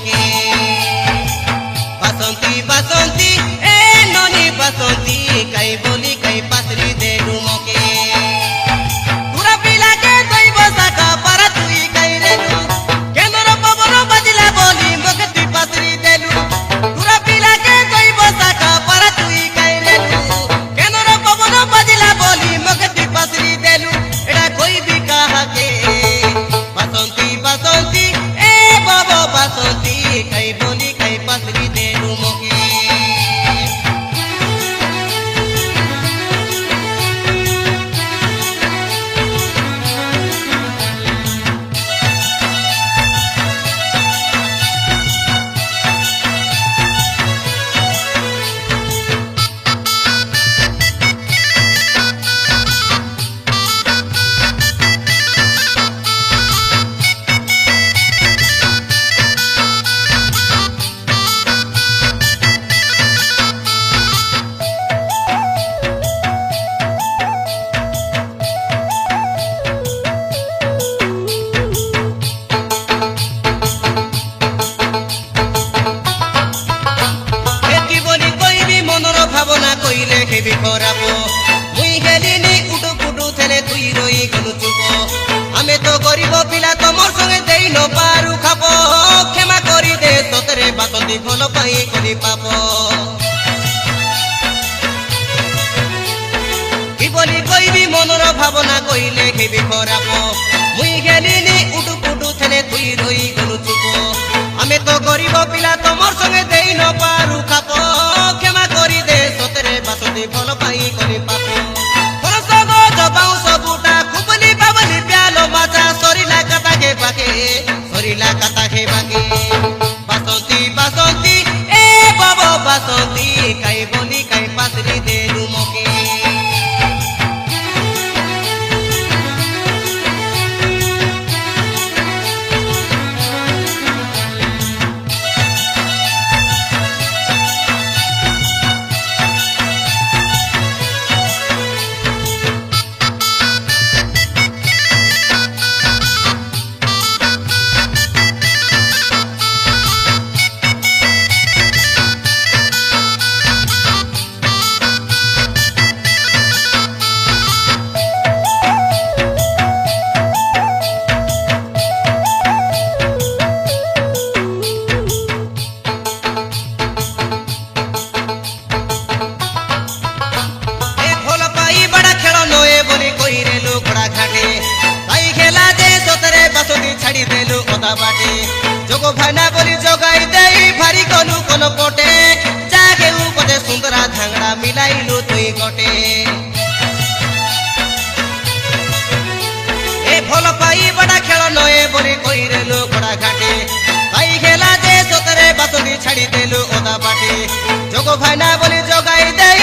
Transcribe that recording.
মোকে বাসন্তী বাসন্তী এ ননি বাসন্তী কাই বলি কাই পাত্রি দেলু মোকে পুরা পিলাকে দইব শাখা পারা তুই কাই রেলু কেন্দ্র পবন বাজিলা বলি মোকে তুই পাত্রি দেলু পুরা পিলাকে দইব শাখা পারা তুই কাই রেলু কেন্দ্র পবন বাজিলা বলি মোকে তুই পাত্রি দেলু এটা কইবি কাহাকে বাসন্তী বাসন্তী এ বাবা বাসন্তী কাই বলি কাই পাত্রি দেলু মোকে ভাবনা কইলে খেবি খরাব মুই হেলিনি কুটু কুটু থেলে তুই রই গলু চুপ আমি তো গরিব পিলা তোমার সঙ্গে দেই ন পারু খাব ক্ষমা করি দে সতরে বাসন্তী ভাল পাই করি পাপ কি বলি কইবি মনর ভাবনা কইলে খেবি খরাব মুই হেলিনি কুটু কুটু থেলে তুই রই গলু চুপ আমি তো গরিব পিলা তোমার সঙ্গে দেই ন পারু খাব ক্ষমা করি দে সতরে বাসন্তী ভাল পাই করি পাপ ফরসগ জবাউ সবুটা খুবলি বাবলি প্যালো মাছা সরিলা কাতা কে বাকে সরিলা কাতা কে বাকে বাসন্তী বাসন্তী এ বাবা বাসন্তী কাই বলি কাই পাত্রি দেলু মোকে ছাড়ি দেলু ওদা বাটে যোগ ভাইনা বলি জগাই দেই ভারি গলু কোন পটে জাগেউ পটে সুন্দরা ধাংড়া মিলাইলু তুই গটে এ ভাল পাই বড়া খেল নয়ে বলি কইরেলু ঘোড়া ঘাটে তাই খেলা যে সতরে বাসন্তী ছাড়ি দেলু ওদা বাটে যোগ ভাইনা বলি জগাই দেই